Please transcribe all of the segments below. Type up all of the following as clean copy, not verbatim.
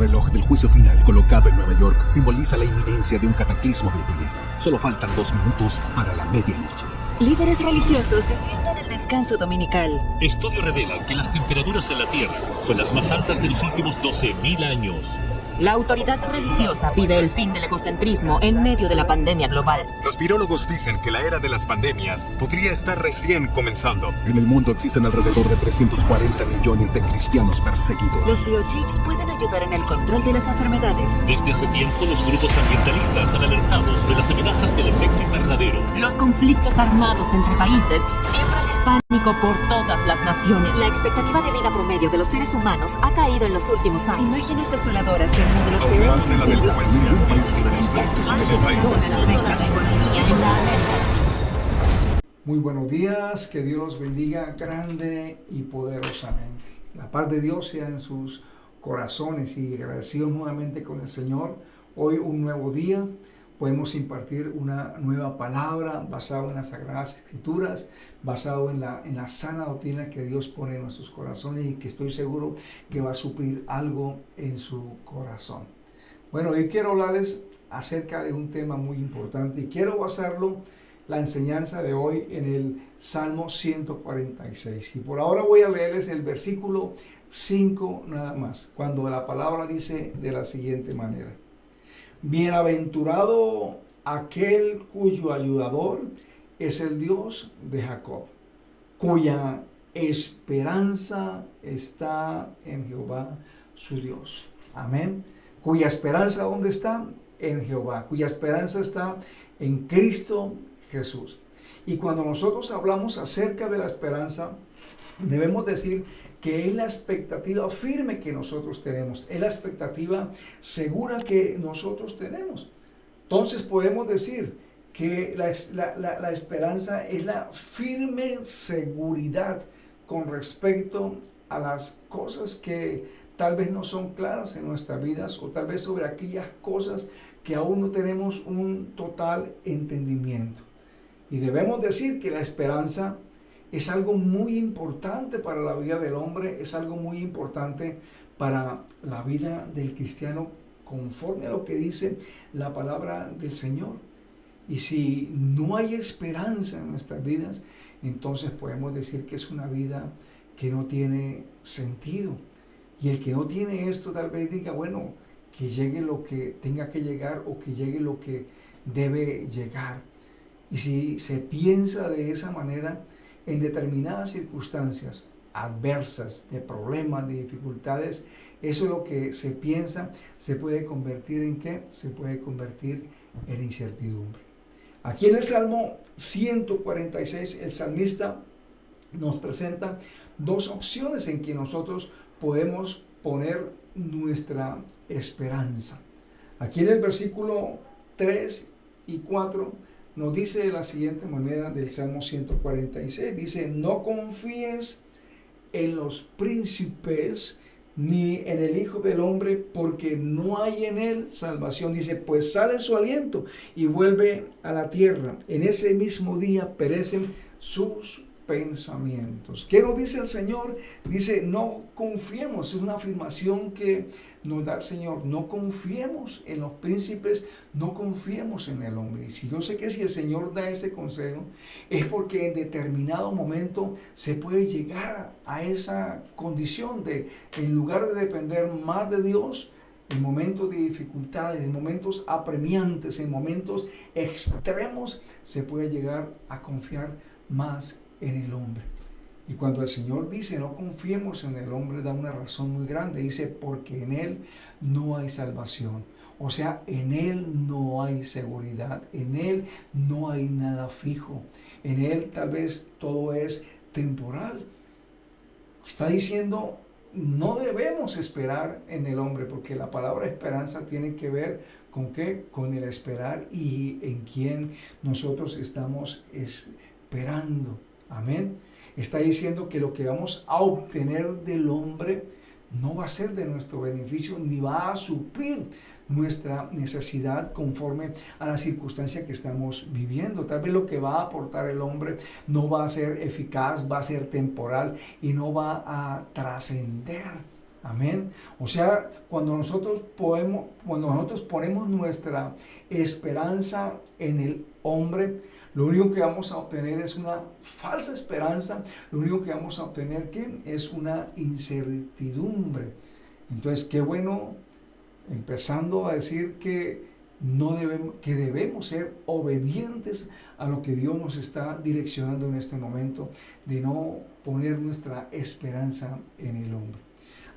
reloj del juicio final colocado en Nueva York simboliza la inminencia de un cataclismo del planeta. Solo faltan 2 minutos para la medianoche. Líderes religiosos defienden el descanso dominical. Estudios revelan que las temperaturas en la Tierra son las más altas de los últimos 12.000 años. La autoridad religiosa pide el fin del egocentrismo en medio de la pandemia global. Los virólogos dicen que la era de las pandemias podría estar recién comenzando. En el mundo existen alrededor de 340 millones de cristianos perseguidos. Los biochips pueden ayudar en el control de las enfermedades. Desde hace tiempo, los grupos ambientalistas han alertado de las amenazas del efecto invernadero. Los conflictos armados entre países siembran el pánico por todas las naciones. La expectativa de vida promedio de los seres humanos ha caído en los últimos años. Imágenes desoladoras de uno de los peores de la delincuencia en un país Muy buenos días, que Dios los bendiga grande y poderosamente. La paz de Dios sea en sus corazones y agradecidos nuevamente con el Señor. Hoy un nuevo día, podemos impartir una nueva palabra basada en las Sagradas Escrituras, basado en la sana doctrina que Dios pone en nuestros corazones y que estoy seguro que va a suplir algo en su corazón. Bueno, hoy quiero hablarles acerca de un tema muy importante y quiero basarlo, la enseñanza de hoy, en el Salmo 146. Y por ahora voy a leerles el versículo 5 nada más, cuando la palabra dice de la siguiente manera: Bienaventurado aquel cuyo ayudador es el Dios de Jacob, cuya esperanza está en Jehová su Dios. Amén. Cuya esperanza, ¿dónde está? En Jehová. Cuya esperanza está en Cristo Jesús. Y cuando nosotros hablamos acerca de la esperanza, debemos decir que es la expectativa firme que nosotros tenemos, es la expectativa segura que nosotros tenemos. Entonces podemos decir que la esperanza es la firme seguridad con respecto a las cosas que tal vez no son claras en nuestras vidas, o tal vez sobre aquellas cosas que aún no tenemos un total entendimiento. Y debemos decir que la esperanza es algo muy importante para la vida del hombre, es algo muy importante para la vida del cristiano, conforme a lo que dice la palabra del Señor. Y si no hay esperanza en nuestras vidas, entonces podemos decir que es una vida que no tiene sentido. Y el que no tiene esto tal vez diga, bueno, que llegue lo que tenga que llegar o que llegue lo que debe llegar. Y si se piensa de esa manera, en determinadas circunstancias adversas, de problemas, de dificultades, eso es lo que se piensa, se puede convertir en ¿qué? Se puede convertir en incertidumbre. Aquí en el Salmo 146, el salmista nos presenta dos opciones en que nosotros podemos poner nuestra esperanza. Aquí en el versículo 3 y 4 nos dice de la siguiente manera del Salmo 146, dice: no confíes en los príncipes ni en el Hijo del Hombre, porque no hay en él salvación. Dice, pues sale su aliento y vuelve a la tierra. En ese mismo día perecen sus pensamientos. ¿Qué nos dice el Señor? Dice, no confiemos, es una afirmación que nos da el Señor, no confiemos en los príncipes, no confiemos en el hombre. Y si yo sé que si el Señor da ese consejo, es porque en determinado momento se puede llegar a esa condición de, en lugar de depender más de Dios, en momentos de dificultades, en momentos apremiantes, en momentos extremos, se puede llegar a confiar más en el hombre. Y cuando el Señor dice no confiemos en el hombre, da una razón muy grande. Dice, porque en él no hay salvación. O sea, en él no hay seguridad, en él no hay nada fijo, en él tal vez todo es temporal. Está diciendo, no debemos esperar en el hombre, porque la palabra esperanza tiene que ver con qué, con el esperar y en quién nosotros estamos esperando. Amén. Está diciendo que lo que vamos a obtener del hombre no va a ser de nuestro beneficio, ni va a suplir nuestra necesidad conforme a la circunstancia que estamos viviendo. Tal vez lo que va a aportar el hombre no va a ser eficaz, va a ser temporal y no va a trascender. Amén. O sea, cuando nosotros ponemos nuestra esperanza en el hombre, lo único que vamos a obtener es una falsa esperanza, lo único que vamos a obtener es una incertidumbre. Entonces, qué bueno, empezando a decir que debemos ser obedientes a lo que Dios nos está direccionando en este momento, de no poner nuestra esperanza en el hombre.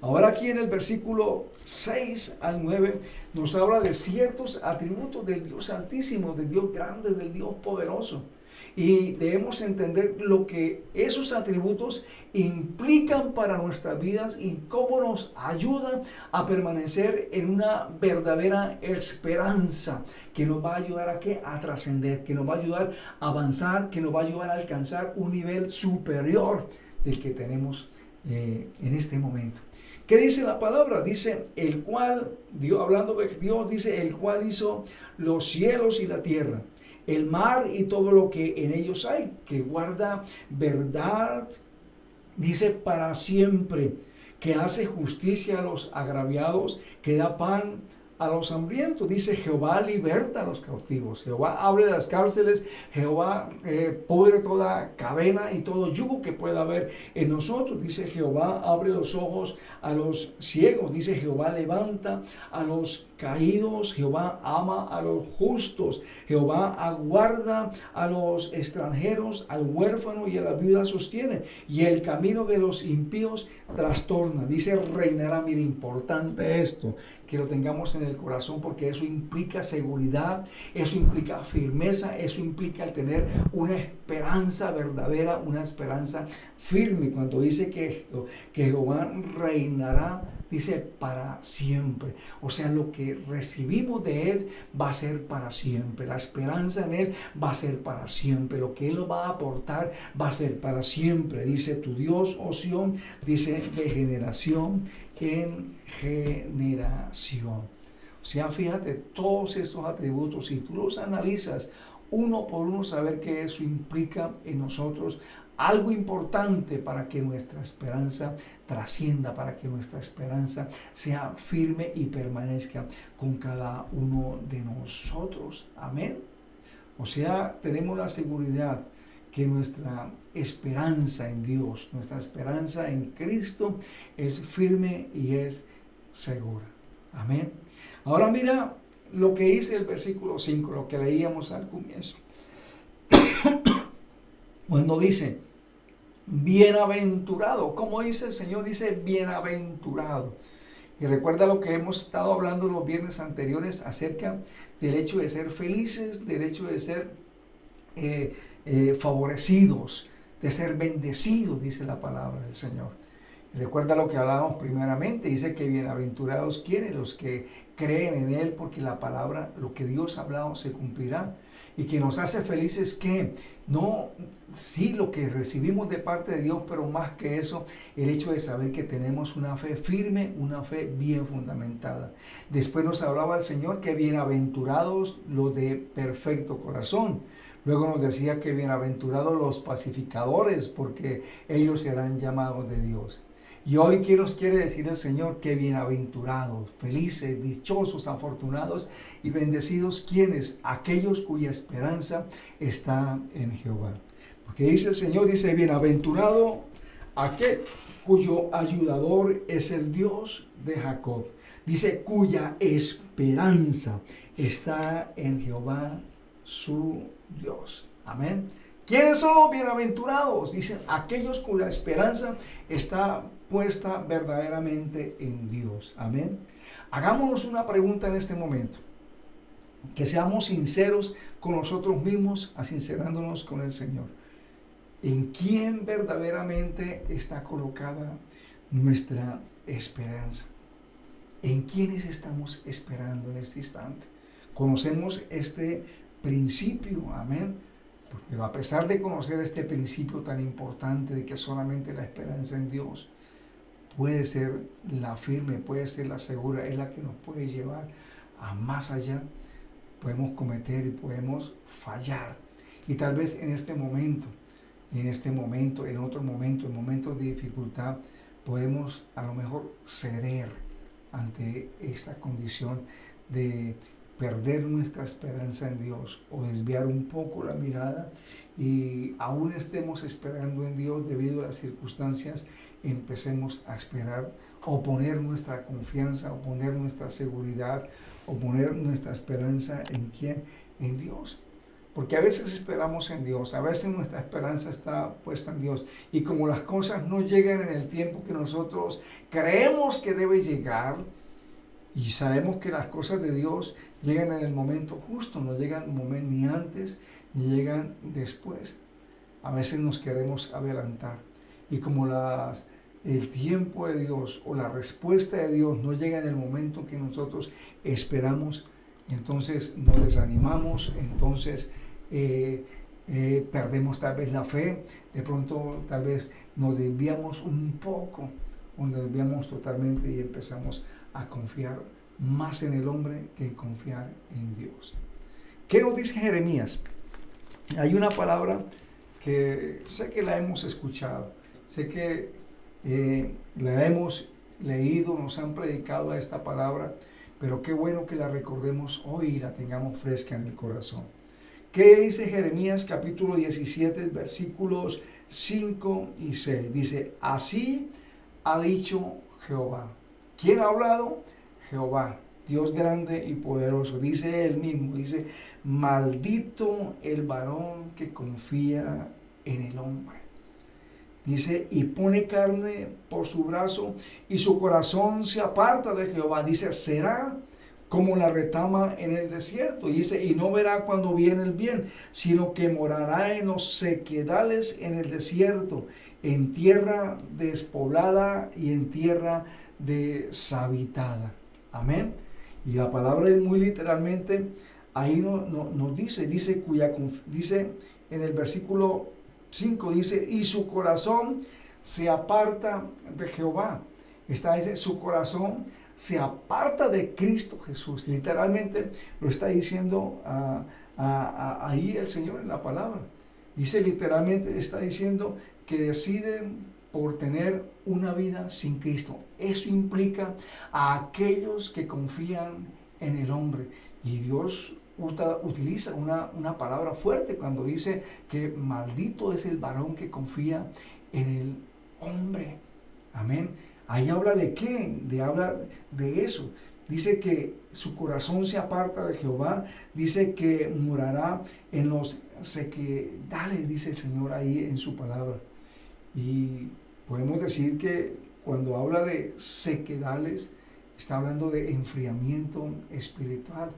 Ahora aquí en el versículo 6 al 9 nos habla de ciertos atributos del Dios Altísimo, del Dios grande, del Dios poderoso. Y debemos entender lo que esos atributos implican para nuestras vidas y cómo nos ayudan a permanecer en una verdadera esperanza que nos va a ayudar a trascender, que nos va a ayudar a avanzar, que nos va a ayudar a alcanzar un nivel superior del que tenemos en este momento. ¿Qué dice la palabra? Dice, el cual, Dios, hablando de Dios, dice, el cual hizo los cielos y la tierra, el mar y todo lo que en ellos hay, que guarda verdad, dice, para siempre, que hace justicia a los agraviados, que da pan a los hambrientos. Dice, Jehová liberta a los cautivos, Jehová abre las cárceles, Jehová pudre toda cadena y todo yugo que pueda haber en nosotros. Dice, Jehová abre los ojos a los ciegos. Dice, Jehová levanta a los caídos, Jehová ama a los justos, Jehová aguarda a los extranjeros, al huérfano y a la viuda sostiene, y el camino de los impíos trastorna. Dice, reinará. Mira, importante esto, que lo tengamos en el corazón, porque eso implica seguridad, eso implica firmeza, eso implica el tener una esperanza verdadera, una esperanza firme. Cuando dice que Jehová reinará, dice para siempre. O sea, lo que recibimos de Él va a ser para siempre. La esperanza en Él va a ser para siempre. Lo que Él nos va a aportar va a ser para siempre. Dice, tu Dios, oh Sión, dice, de generación en generación. O sea, fíjate, todos estos atributos, si tú los analizas uno por uno, saber que eso implica en nosotros algo importante para que nuestra esperanza trascienda, para que nuestra esperanza sea firme y permanezca con cada uno de nosotros. Amén. O sea, tenemos la seguridad que nuestra esperanza en Dios, nuestra esperanza en Cristo es firme y es segura. Amén. Ahora mira lo que dice el versículo 5, lo que leíamos al comienzo. Cuando dice, bienaventurado, como dice el Señor, dice bienaventurado. Y recuerda lo que hemos estado hablando los viernes anteriores acerca del hecho de ser felices, del hecho de ser favorecidos, de ser bendecidos, dice la palabra del Señor. Y recuerda lo que hablábamos primeramente, dice que bienaventurados quieren los que creen en Él, porque la palabra, lo que Dios ha hablado, se cumplirá. Y que nos hace felices que no, sí, lo que recibimos de parte de Dios, pero más que eso, el hecho de saber que tenemos una fe firme, una fe bien fundamentada. Después nos hablaba el Señor que bienaventurados los de perfecto corazón. Luego nos decía que bienaventurados los pacificadores, porque ellos serán llamados de Dios. Y hoy, ¿qué nos quiere decir el Señor? Que bienaventurados, felices, dichosos, afortunados y bendecidos, ¿quiénes? Aquellos cuya esperanza está en Jehová. Porque dice el Señor, dice, bienaventurado aquel cuyo ayudador es el Dios de Jacob. Dice, cuya esperanza está en Jehová su Dios. Amén. ¿Quiénes son los bienaventurados? Dicen, aquellos cuya esperanza está puesta verdaderamente en Dios. Amén. Hagámonos una pregunta en este momento. Que seamos sinceros con nosotros mismos, sincerándonos con el Señor. ¿En quién verdaderamente está colocada nuestra esperanza? ¿En quiénes estamos esperando en este instante? Conocemos este principio, amén. Pero a pesar de conocer este principio tan importante de que solamente la esperanza en Dios puede ser la firme, puede ser la segura, es la que nos puede llevar a más allá, podemos cometer y podemos fallar. Y tal vez en este momento, en otro momento, en momentos de dificultad, podemos a lo mejor ceder ante esta condición de perder nuestra esperanza en Dios o desviar un poco la mirada y aún estemos esperando en Dios debido a las circunstancias, empecemos a esperar o poner nuestra confianza o poner nuestra seguridad o poner nuestra esperanza en ¿quién? En Dios. Porque a veces esperamos en Dios, a veces nuestra esperanza está puesta en Dios y como las cosas no llegan en el tiempo que nosotros creemos que debe llegar y sabemos que las cosas de Dios llegan en el momento justo, no llegan ni antes ni llegan después. A veces nos queremos adelantar y como el tiempo de Dios o la respuesta de Dios no llega en el momento que nosotros esperamos, entonces nos desanimamos, entonces perdemos tal vez la fe, de pronto tal vez nos desviamos un poco o nos desviamos totalmente y empezamos a confiar más en el hombre que en confiar en Dios. ¿Qué nos dice Jeremías? Hay una palabra que sé que la hemos escuchado, sé que la hemos leído, nos han predicado a esta palabra, pero qué bueno que la recordemos hoy y la tengamos fresca en el corazón. ¿Qué dice Jeremías capítulo 17, versículos 5 y 6? Dice, así ha dicho Jehová. ¿Quién ha hablado? Jehová, Dios grande y poderoso. Dice él mismo, dice, maldito el varón que confía en el hombre. Dice, y pone carne por su brazo y su corazón se aparta de Jehová. Dice, será como la retama en el desierto. Dice, y no verá cuando viene el bien, sino que morará en los sequedales en el desierto, en tierra despoblada y en tierra deshabitada. Amén. Y la palabra es muy literalmente, ahí nos dice en el versículo 5, dice, y su corazón se aparta de Jehová. Dice, su corazón se aparta de Cristo Jesús. Literalmente lo está diciendo ahí el Señor en la palabra. Dice literalmente, está diciendo que deciden por tener una vida sin Cristo. Eso implica a aquellos que confían en el hombre. Y Dios utiliza una palabra fuerte cuando dice que maldito es el varón que confía en el hombre. Amén. Ahí habla de qué, habla de eso. Dice que su corazón se aparta de Jehová, dice que morará en los sequedales, dice el Señor ahí en su palabra. Y podemos decir que cuando habla de sequedales, está hablando de enfriamiento espiritual,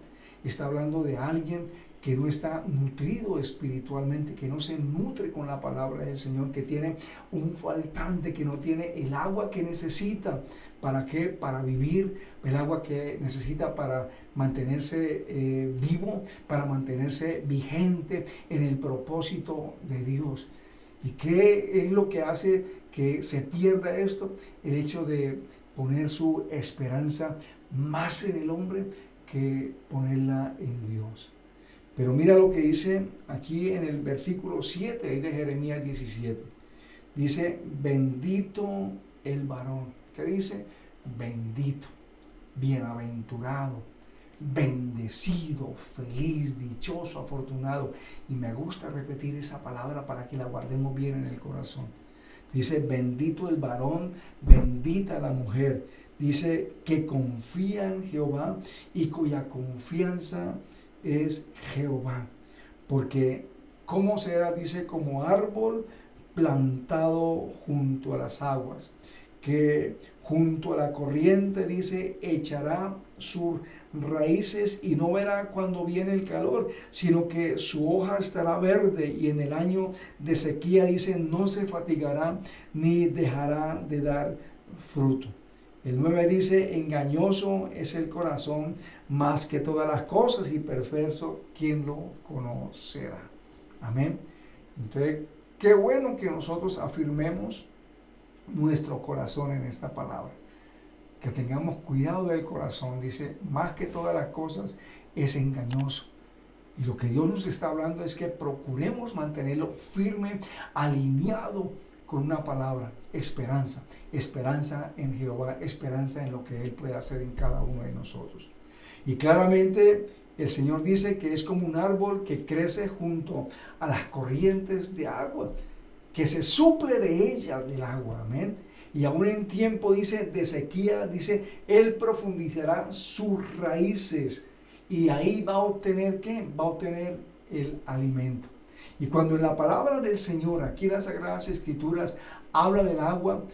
está hablando de alguien que no está nutrido espiritualmente, que no se nutre con la palabra del Señor, que tiene un faltante, que no tiene el agua que necesita. ¿Para qué? Para vivir, el agua que necesita para mantenerse vivo, para mantenerse vigente en el propósito de Dios. ¿Y qué es lo que hace que se pierda esto? El hecho de poner su esperanza más en el hombre que ponerla en Dios. Pero mira lo que dice aquí en el versículo 7 ahí de Jeremías 17. Dice, bendito el varón. ¿Qué dice? Bendito, bienaventurado, bendecido, feliz, dichoso, afortunado. Y me gusta repetir esa palabra para que la guardemos bien en el corazón. Dice, bendito el varón, bendita la mujer. Dice, que confía en Jehová y cuya confianza es Jehová. Porque, ¿cómo será? Dice, como árbol plantado junto a las aguas, que junto a la corriente, dice, echará sus raíces y no verá cuando viene el calor, sino que su hoja estará verde y en el año de sequía, dice, no se fatigará ni dejará de dar fruto. El 9 dice, engañoso es el corazón más que todas las cosas y perverso, ¿quién lo conocerá? Amén. Entonces, qué bueno que nosotros afirmemos nuestro corazón en esta palabra. Que tengamos cuidado del corazón. Dice, más que todas las cosas es engañoso. Y lo que Dios nos está hablando es que procuremos mantenerlo firme, alineado con una palabra: esperanza. Esperanza en Jehová, esperanza en lo que Él puede hacer en cada uno de nosotros. Y claramente el Señor dice que es como un árbol que crece junto a las corrientes de agua, que se suple de ella del agua. Amén. Y aún en tiempo, dice, de sequía, dice, Él profundizará sus raíces. Y ahí va a obtener, ¿qué? Va a obtener el alimento. Y cuando en la palabra del Señor, aquí en las Sagradas Escrituras, habla del agua,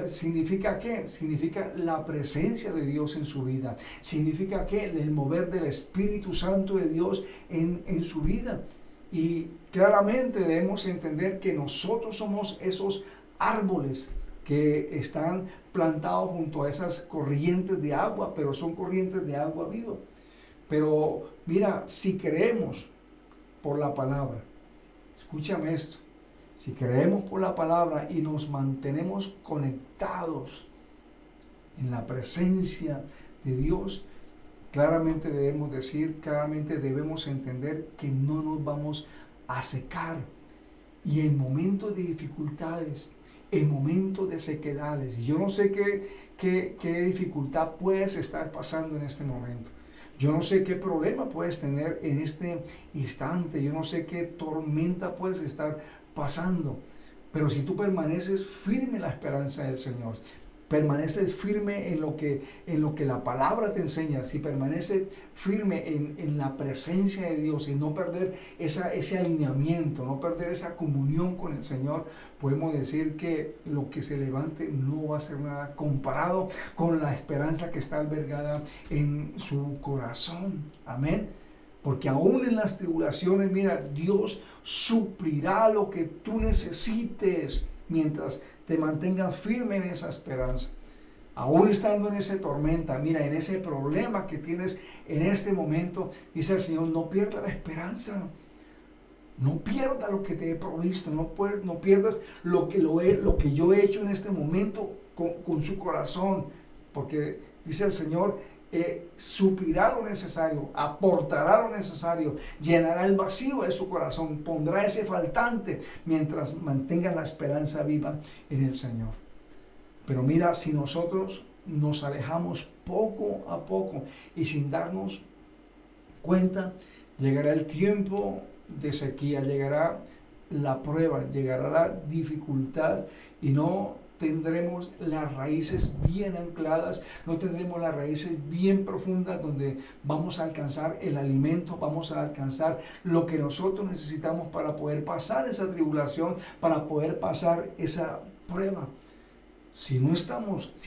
¿significa qué? Significa la presencia de Dios en su vida. Significa que el mover del Espíritu Santo de Dios en su vida. Y claramente debemos entender que nosotros somos esos árboles que están plantados junto a esas corrientes de agua, pero son corrientes de agua viva. Pero mira, si creemos por la palabra, escúchame esto, si creemos por la palabra y nos mantenemos conectados en la presencia de Dios, claramente debemos decir, claramente debemos entender que no nos vamos a secar. Y en momentos de dificultades, en momentos de sequedades, yo no sé qué dificultad puedes estar pasando en este momento. Yo no sé qué problema puedes tener en este instante. Yo no sé qué tormenta puedes estar pasando. Pero si tú permaneces firme en la esperanza del Señor, permaneces firme en lo que la palabra te enseña, si permaneces firme en la presencia de Dios y no perder ese alineamiento, no perder esa comunión con el Señor, podemos decir que lo que se levante no va a ser nada comparado con la esperanza que está albergada en su corazón. Amén. Porque aún en las tribulaciones, mira, Dios suplirá lo que tú necesites mientras te mantengas firme en esa esperanza. Aún estando en esa tormenta, mira, en ese problema que tienes en este momento, dice el Señor, no pierdas la esperanza. No pierdas lo que te he provisto, no pierdas lo que yo he hecho en este momento con su corazón. Porque dice el Señor, suplirá lo necesario, aportará lo necesario, llenará el vacío de su corazón, pondrá ese faltante mientras mantenga la esperanza viva en el Señor. Pero mira, si nosotros nos alejamos poco a poco y sin darnos cuenta, llegará el tiempo de sequía, llegará la prueba, llegará la dificultad y no tendremos las raíces bien ancladas, no tendremos las raíces bien profundas donde vamos a alcanzar el alimento, vamos a alcanzar lo que nosotros necesitamos para poder pasar esa tribulación, para poder pasar esa prueba. Si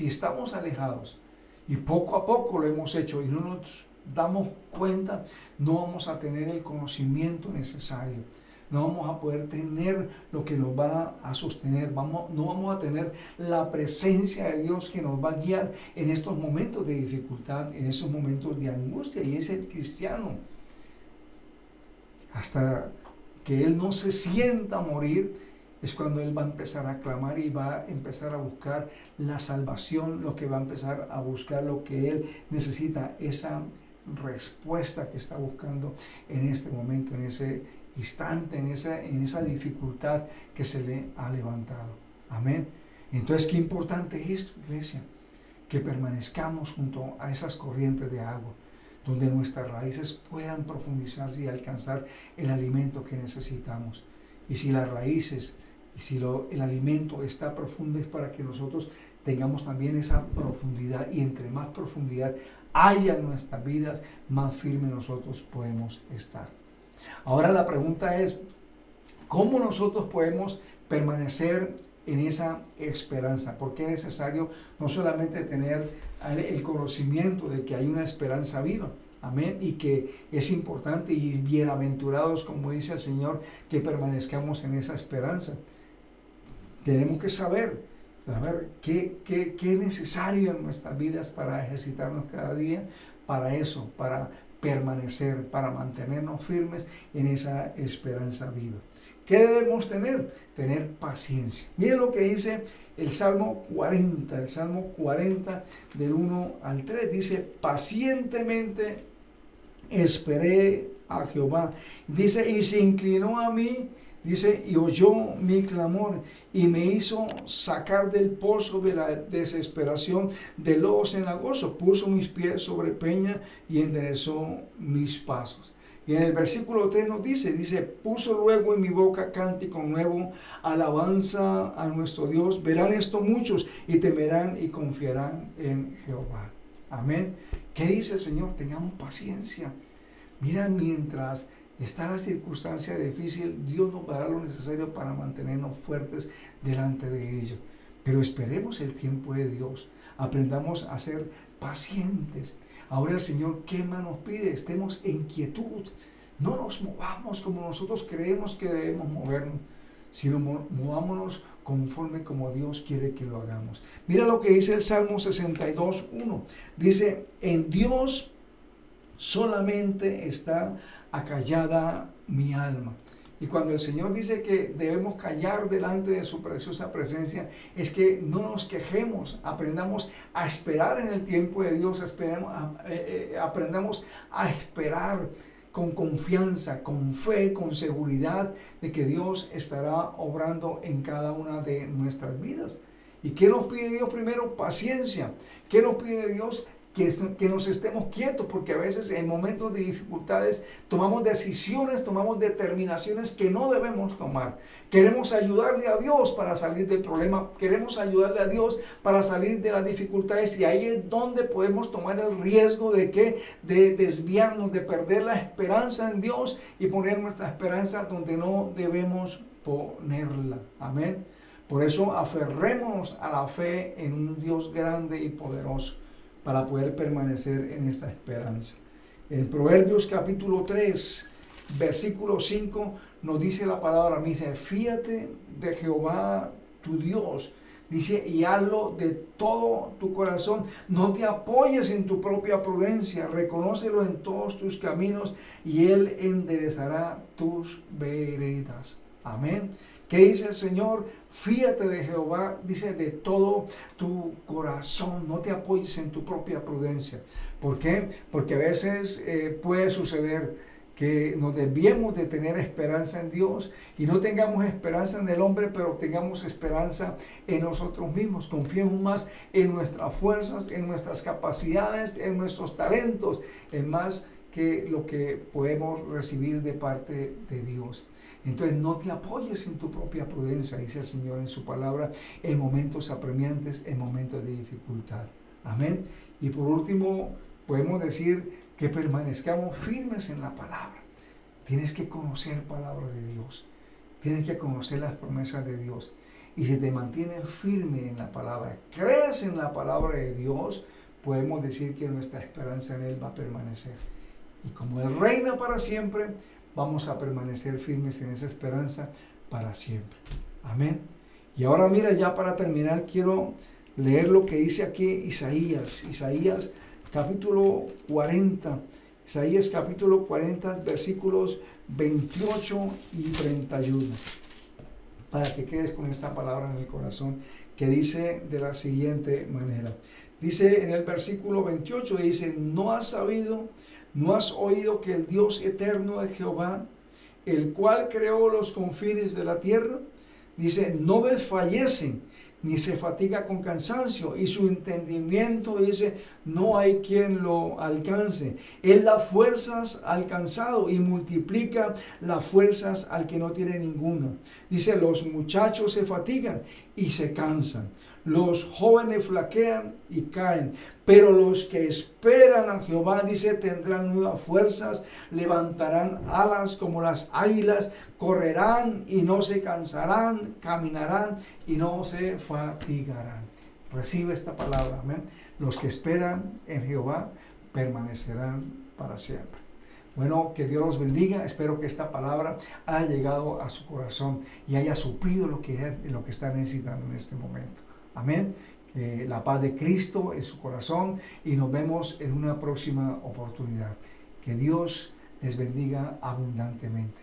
estamos alejados y poco a poco lo hemos hecho y no nos damos cuenta, no vamos a tener el conocimiento necesario. No vamos a poder tener lo que nos va a sostener, no vamos a tener la presencia de Dios que nos va a guiar en estos momentos de dificultad, en esos momentos de angustia. Y es el cristiano. Hasta que él no se sienta a morir, es cuando él va a empezar a clamar y va a empezar a buscar la salvación, lo que va a empezar a buscar lo que él necesita, esa respuesta que está buscando en este momento, en ese instante, en esa dificultad que se le ha levantado. Amén. Entonces, qué importante es esto, iglesia, que permanezcamos junto a esas corrientes de agua, donde nuestras raíces puedan profundizarse y alcanzar el alimento que necesitamos. Y si las raíces y si el alimento está profundo, es para que nosotros tengamos también esa profundidad, y entre más profundidad haya en nuestras vidas, más firmes nosotros podemos estar. Ahora la pregunta es, ¿cómo nosotros podemos permanecer en esa esperanza? Porque es necesario no solamente tener el conocimiento de que hay una esperanza viva, amén, y que es importante y bienaventurados, como dice el Señor, que permanezcamos en esa esperanza. Tenemos que saber qué es necesario en nuestras vidas para ejercitarnos cada día para eso, para permanecer, para mantenernos firmes en esa esperanza viva. ¿Qué debemos tener? Tener paciencia. Miren lo que dice el Salmo 40, del 1 al 3. Dice, pacientemente esperé a Jehová. Dice, y se inclinó a mí Dice, y oyó mi clamor y me hizo sacar del pozo de la desesperación, de lodo cenagoso. Puso mis pies sobre peña y enderezó mis pasos. Y en el versículo 3 nos dice, puso luego en mi boca cántico nuevo, alabanza a nuestro Dios. Verán esto muchos y temerán y confiarán en Jehová. Amén. ¿Qué dice el Señor? Tengamos paciencia. Mira, mientras está la circunstancia difícil, Dios nos dará lo necesario para mantenernos fuertes delante de ello. Pero esperemos el tiempo de Dios. Aprendamos a ser pacientes. Ahora el Señor, ¿qué más nos pide? Estemos en quietud. No nos movamos como nosotros creemos que debemos movernos, sino movámonos conforme como Dios quiere que lo hagamos. Mira lo que dice el Salmo 62:1. Dice, en Dios solamente está acallada mi alma. Y cuando el Señor dice que debemos callar delante de su preciosa presencia, es que no nos quejemos, aprendamos a esperar en el tiempo de Dios, aprendamos a esperar con confianza, con fe, con seguridad de que Dios estará obrando en cada una de nuestras vidas. ¿Y qué nos pide Dios primero? Paciencia. ¿Qué nos pide Dios? Que nos estemos quietos, porque a veces en momentos de dificultades tomamos decisiones, tomamos determinaciones que no debemos tomar. Queremos ayudarle a Dios para salir del problema, queremos ayudarle a Dios para salir de las dificultades, y ahí es donde podemos tomar el riesgo de desviarnos, de perder la esperanza en Dios y poner nuestra esperanza donde no debemos ponerla. Amén. Por eso aferrémonos a la fe en un Dios grande y poderoso, para poder permanecer en esta esperanza. En Proverbios capítulo 3, versículo 5, nos dice la palabra, me dice, fíate de Jehová tu Dios, dice, y hazlo de todo tu corazón, no te apoyes en tu propia prudencia, reconócelo en todos tus caminos, y Él enderezará tus veredas. Amén. ¿Qué dice el Señor? Fíate de Jehová, dice, de todo tu corazón. No te apoyes en tu propia prudencia. ¿Por qué? Porque a veces puede suceder que nos desviemos de tener esperanza en Dios y no tengamos esperanza en el hombre, pero tengamos esperanza en nosotros mismos. Confiemos más en nuestras fuerzas, en nuestras capacidades, en nuestros talentos, en más que lo que podemos recibir de parte de Dios. Entonces no te apoyes en tu propia prudencia, dice el Señor en su palabra, en momentos apremiantes, en momentos de dificultad. Amén. Y por último, podemos decir que permanezcamos firmes en la palabra. Tienes que conocer palabra de Dios. Tienes que conocer las promesas de Dios. Y si te mantienes firme en la palabra, crees en la palabra de Dios, podemos decir que nuestra esperanza en Él va a permanecer. Y como Él reina para siempre, vamos a permanecer firmes en esa esperanza para siempre. Amén. Y ahora mira, ya para terminar, quiero leer lo que dice aquí Isaías capítulo 40. Isaías capítulo 40, versículos 28 y 31. Para que quedes con esta palabra en el corazón, que dice de la siguiente manera. Dice en el versículo 28, dice, ¿no has sabido, no has oído que el Dios eterno es Jehová, el cual creó los confines de la tierra? Dice, no desfallece, ni se fatiga con cansancio, y su entendimiento, dice, no hay quien lo alcance. Él da fuerzas al cansado y multiplica las fuerzas al que no tiene ninguna. Dice, los muchachos se fatigan y se cansan. Los jóvenes flaquean y caen, pero los que esperan a Jehová, dice, tendrán nuevas fuerzas, levantarán alas como las águilas, correrán y no se cansarán, caminarán y no se fatigarán. Recibe esta palabra, amén. Los que esperan en Jehová permanecerán para siempre. Bueno, que Dios los bendiga. Espero que esta palabra haya llegado a su corazón y haya suplido lo que está necesitando en este momento. Amén. La paz de Cristo en su corazón y nos vemos en una próxima oportunidad. Que Dios les bendiga abundantemente.